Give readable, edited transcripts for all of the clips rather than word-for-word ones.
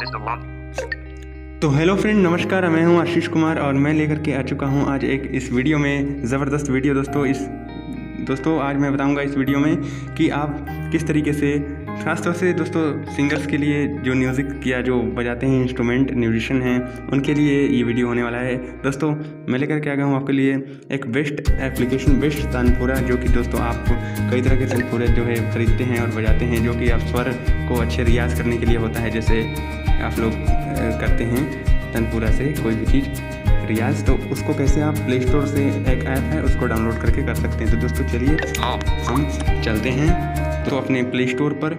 तो hello friend, नमस्कार। मैं हूं आशीष कुमार और मैं लेकर के आ चुका हूं आज एक इस वीडियो में ज़बरदस्त वीडियो। दोस्तों आज मैं बताऊंगा इस वीडियो में कि आप किस तरीके से, खासतौर से दोस्तों सिंगर्स के लिए जो म्यूज़िक या जो बजाते हैं इंस्ट्रूमेंट म्यूजिशियन हैं, उनके लिए ये वीडियो होने वाला है। दोस्तों मैं लेकर के आ गया हूँ आपके लिए एक बेस्ट एप्लीकेशन, बेस्ट तानपुरा, जो कि दोस्तों आप कई तरह के तानपुरे जो है खरीदते हैं और बजाते हैं, जो कि आप स्वर को अच्छे रियाज़ करने के लिए होता है। जैसे आप लोग करते हैं तानपुरा से कोई भी चीज़ रियाज, तो उसको कैसे आप प्ले स्टोर से एक ऐप है उसको डाउनलोड करके कर सकते हैं। तो दोस्तों चलिए हम चलते हैं तो अपने प्ले स्टोर पर।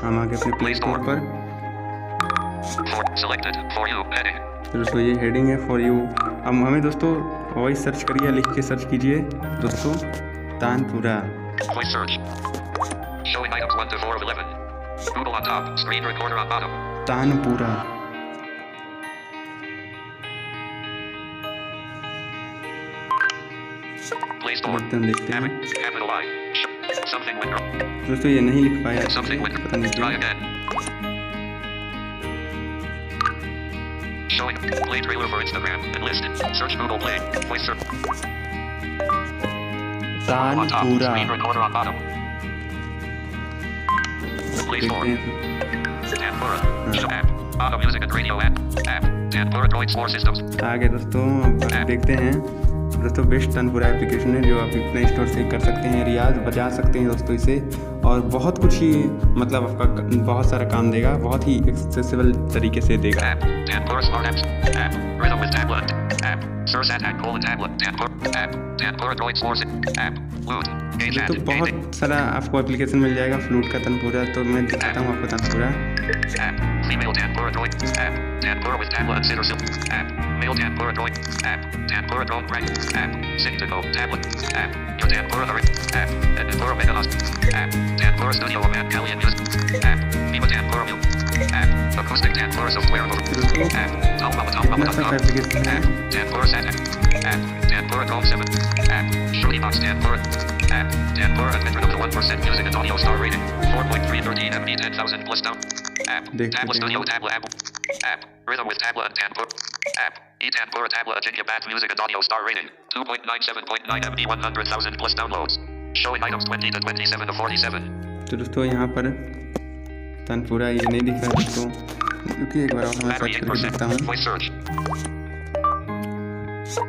हम आ गए अपने प्ले स्टोर पर। तो दोस्तों ये हेडिंग है फॉर यू। अब हमें दोस्तों वॉइस सर्च करिए, लिख के सर्च कीजिए दोस्तों tanpura. Showing items 1 to 4 of 11. Google on top, screen recorder on bottom. Tanpura. Play Store. देखते हैं। Capital I. Something with. दोस्तों ये नहीं लिख पाया। Something with. पता नहीं Try क्यों। again. Showing play trailer for Instagram and list. Search Google Play. Voice search. On top, tanpura. screen recorder on bottom. Play Store. Tanpura. App. Auto music and radio app. Tanpura Droid Store Systems. आगे दोस्तों अब देखते हैं। दोस्तों best tanpura application है जो आप play store से कर सकते हैं, रियाज बजा सकते हैं दोस्तों इसे, और बहुत कुछ ही मतलब आपका बहुत सारा काम देगा, बहुत ही एक्सेसिबल तरीके से देगा। Tanpura Smart Apps. App. Rhythm with Tablet. App. Source Attack Tablet. Tanpura. App. Tanpura Droid Source App. Flute. तो बहुत सारा आपको एप्लीकेशन मिल जाएगा फ्लूट का तानपुरा। तो मैं दिखाता हूँ आपको tanpura. App. Female Tanpura Droid. App. Tanpura with Tablet and Sitter. App. Male Tanpura Droid. App. Tanpura Drone Crank. App. Syntaco Tablet. App. Your Tanpura App. Tanpura Megalos. App. Tanpura Studio App. Alien Music. App. Viva Tanpura Music. App. Acoustic Tanpura Software. App. Application है। App. Tanpura Sat App. Tanpura Drone 7. App. Shooty Box Tanpura. App. Tanpura Adventure of the 1% Music and Audio Star Rating. 4.313 MB 10,000 plus down. App. Tablet Studio Tablet App. App. Rhythm with Tablet and Tanpura. App. Tanpura Tablet Virginia Bath Music and Audio Star Rating. 2.97.9 MB 100,000 plus downloads. Showing items 20 to 27 to 47. तो दोस्तों यहाँ पर तानपुरा ये नहीं दिख रहा है दोस्तों, क्योंकि एक बार और मैं सर्च करके देखता हूँ। Voice search.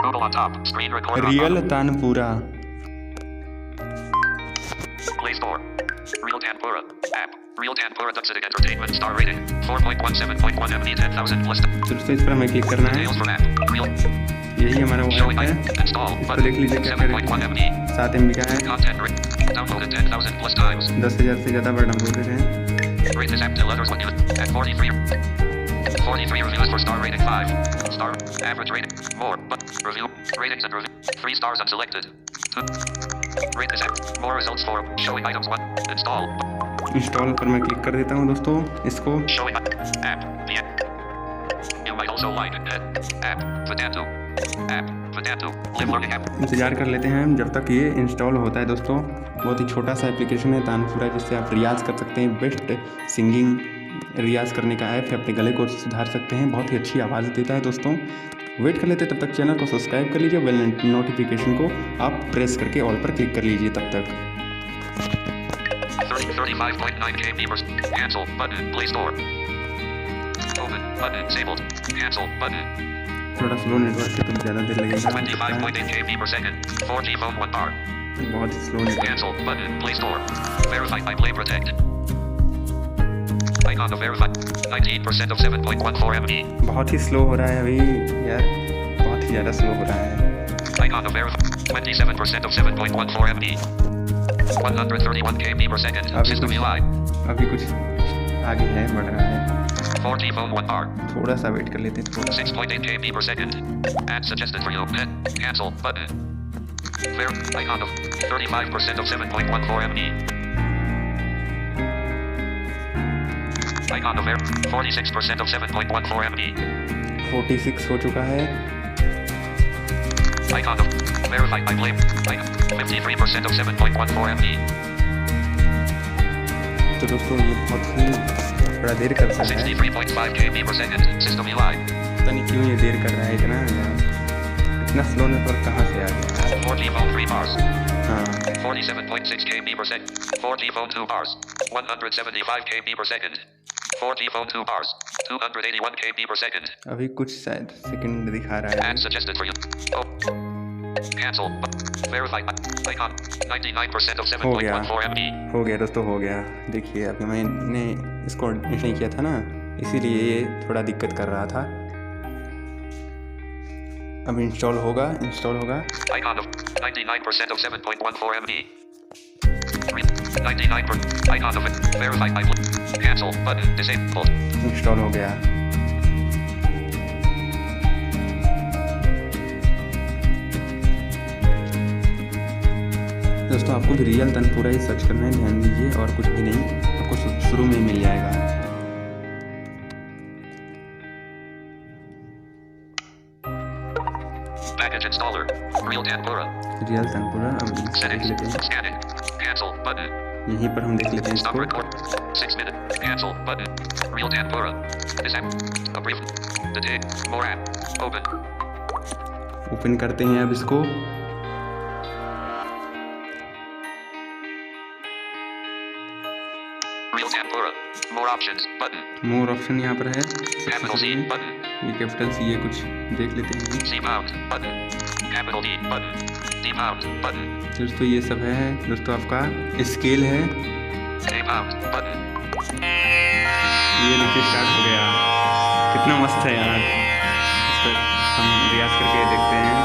Google on top. Screen recorder. Real tanpura. Play Store. Real Tanpura. App. Real Tanpura Duxitic Entertainment Star Rating. 4.17.1 MB 10,000 plus. तो दोस्तों इस पर हमें क्लिक करना है। Details for app. Real. यही हमारा वो Showing ऐप item. है। Install. इस पर देख लीजिए क्या 7.1 MB. 7 MB का है। Content rate. Downloaded 10,000 plus times. 10,000 से ज़्यादा बार डाउनलोडेड है। Rate this app till others when used. At 43 reviews for star rating 5. Star. Average rating. More. But. Review. Ratings and review. 3 stars unselected. 2. Rate this app. More results for. Showing items 1. Install. Install पर मैं click कर देता हूँ दोस्तों इसको। Showing app. The app. You might also like it. App. Vedanta. App. Vedanta. Live learning app. इंतज़ार कर लेते हैं जब तक ये इंस्टॉल होता है दोस्तों। बहुत ही छोटा सा एप्लीकेशन है तानपुरा, जिससे आप रियाज़ कर सकते हैं। बेस्ट सिंगिंग रियाज़ करने का ऐप है, अपने गले को सुधार सकते हैं। बहुत ही अच्छी आवाज़ देता है दोस्तों। वेट कर लेते हैं, तब तक चैनल को सब्सक्राइब कर लीजिए, बेल नोटिफिकेशन को आप प्रेस करके ऑल पर क्लिक कर लीजिए तब तक। 35.9 KB cancel button. Play Store. Open button. Disabled. Cancel button. थोड़ा स्लो नेटवर्क है तो ज़्यादा देर लगेगा। 25.8 KB per second. 4G phone 1 bar. बहुत ही slow network. Cancel button. Play Store. Verified by Play Protect. Icon of verified. 19% of 7.14 MB. बहुत ही slow हो रहा है अभी यार, बहुत ही ज़्यादा स्लो हो रहा है। Icon of verified. 27% of 7.14 MB. 131 KB per second. System UI. अभी कुछ आगे है, बढ़ रहा है। 4G phone 1 bar. थोड़ा सा वेट कर लेते हैं थोड़ा। 6.8 KB per second. Add suggested for you. Cancel button. Icon of 35% of 7.14 MB. Icon of 46% of 7.14 MB. 46 हो चुका है। Icon of verified by Play. 53% of 7.14 MB. तो दोस्तों ये बहुत ही बड़ा देर करता है, 63.5 kb per second. System UI. पता नहीं क्यों ये देर कर रहा है इतना यार, इतना स्लो नेटवर्क कहाँ से आ गया? 4G phone 3 bars. हाँ 47.6 kb per second. 4G phone 2 bars. 175 kb per second. 4G phone 2 bars. 281 kb per second. अभी कुछ शायद सेकंड दिखा रहा है। Add suggested for you. Oh. Cancel. Verify. Icon. 99% of 7.14 MB. हो गया दोस्तों, हो गया। देखिए अभी मैंने इसको नहीं किया था ना, इसीलिए ये थोड़ा दिक्कत कर रहा था। अब इंस्टॉल होगा। Icon of 99% of 7.14 MB. 99%. Icon of it. Verify. Cancel button disabled. Install हो गया। दोस्तों आपको भी रियल तनपुरा ही सर्च करना है, ध्यान दीजिए, और कुछ भी नहीं, आपको शुरू में ही मिल जाएगा। Package installer. Real tanpura. Real tanpura अब देख Settings. लेते हैं, Scanning. Cancel button. यहीं पर हम देख लेते हैं Stop इसको। record. 6 minute. Cancel button. Real tanpura. This app. A brief. The day. More app. Open. Open करते हैं अब इसको। Real tanpura. More options button. मोर ऑप्शन यहाँ पर है। Capital C button. ये कैपिटल सी, ये कुछ देख लेते हैं। C pound button. Capital D button. D pound button. दोस्तों ये सब है दोस्तों, आपका स्केल है। A pound button. ये देखिए स्टार्ट हो गया, कितना मस्त है यार। इस पर हम रियाज करके देखते हैं।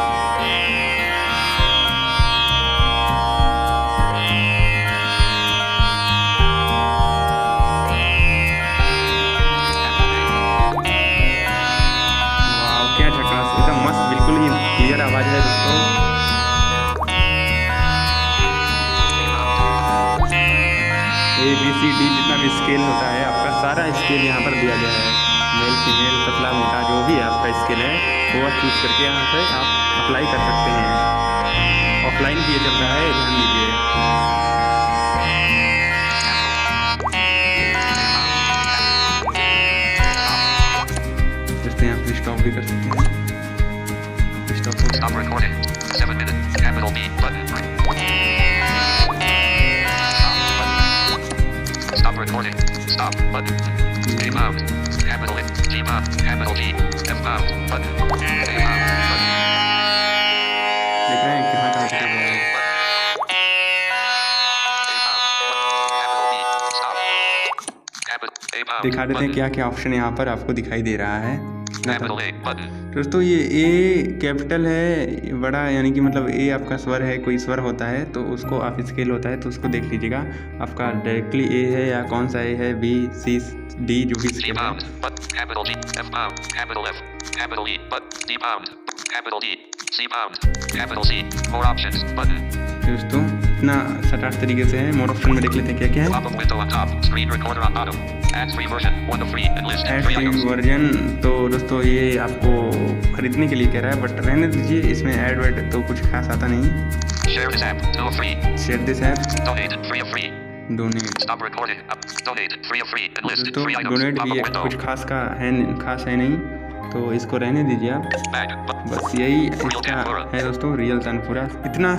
वाह क्या झकास, एकदम मस्त, बिल्कुल ही क्लियर आवाज़ है दोस्तों। ABCD जितना भी स्केल होता है आपका, सारा स्केल यहाँ पर दिया गया है। मेल फीमेल पतला मोटा जो भी आपका स्केल है वो आप चूज करके यहाँ से आप अप्लाई कर सकते हैं। ऑफलाइन भी ये चल रहा है, ध्यान दीजिए। दोस्तों यहाँ पर स्टॉप भी कर सकते हैं। स्टॉप हो Stop recording. 7 minutes. Capital B button. Stop recording. Stop button. A pound. Capital F. G pound. Capital G. F pound button. A pound button. देख रहे हैं कहाँ कहाँ चला गया है। दिखा देते हैं क्या क्या ऑप्शन यहाँ पर आपको दिखाई दे रहा है। दोस्तों ये ए कैपिटल है बड़ा, यानी कि मतलब ए आपका स्वर है, कोई स्वर होता है तो उसको आप स्केल होता है तो उसको देख लीजिएगा आपका डायरेक्टली ए है या कौन सा ए है, बी सी डी जो भी स्केल है। दोस्तों इतना 7-8 तरीके से है। मोर ऑप्शन में देख लेते हैं क्या क्या है। एड फ्री वर्जन, तो दोस्तों ये आपको खरीदने के लिए कह रहा है, बट रहने दीजिए, इसमें ऐड वेड तो कुछ खास आता नहीं। शेयर दिस ऐप, डोनेट, दोस्तों डोनेट भी कुछ खास है नहीं, तो इसको रहने दीजिए आप। बस यही इसका है दोस्तों, रियल तनपुरा। इतना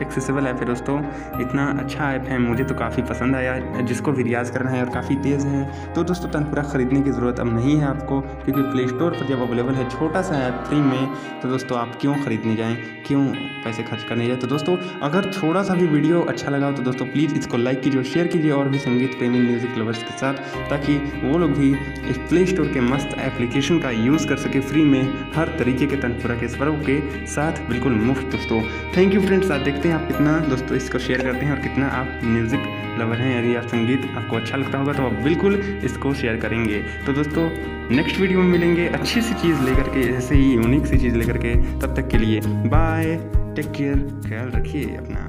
एक्सेसिबल ऐप है दोस्तों, इतना अच्छा ऐप है, मुझे तो काफ़ी पसंद आया। जिसको भी रियाज करना है और काफ़ी तेज़ है तो दोस्तों तनपुरा ख़रीदने की ज़रूरत अब नहीं है आपको, क्योंकि प्ले स्टोर पर जब अवेलेबल है छोटा सा ऐप फ्री में, तो दोस्तों आप क्यों ख़रीदने जाएँ, क्यों पैसे खर्च करने जाए। तो दोस्तों अगर थोड़ा सा भी वीडियो अच्छा लगा तो दोस्तों प्लीज़ इसको लाइक कीजिए और शेयर कीजिए और भी संगीत प्रेमी म्यूज़िक लवर्स के साथ, ताकि वो लोग भी इस प्ले स्टोर के मस्त एप्लीकेशन का यूज़ कर सके फ्री में, हर तरीके के तनपुरा के स्वरों के साथ बिल्कुल मुफ्त। दोस्तों थैंक यू फ्रेंड्स। आप देखते हैं आप कितना दोस्तों इसको शेयर करते हैं और कितना आप म्यूज़िक लवर हैं। यदि आप संगीत आपको अच्छा लगता होगा तो आप बिल्कुल इसको शेयर करेंगे। तो दोस्तों नेक्स्ट वीडियो में मिलेंगे अच्छी सी चीज़ लेकर के, ऐसे ही यूनिक सी चीज़ लेकर के। तब तक के लिए बाय, टेक केयर, ख्याल रखिए अपना।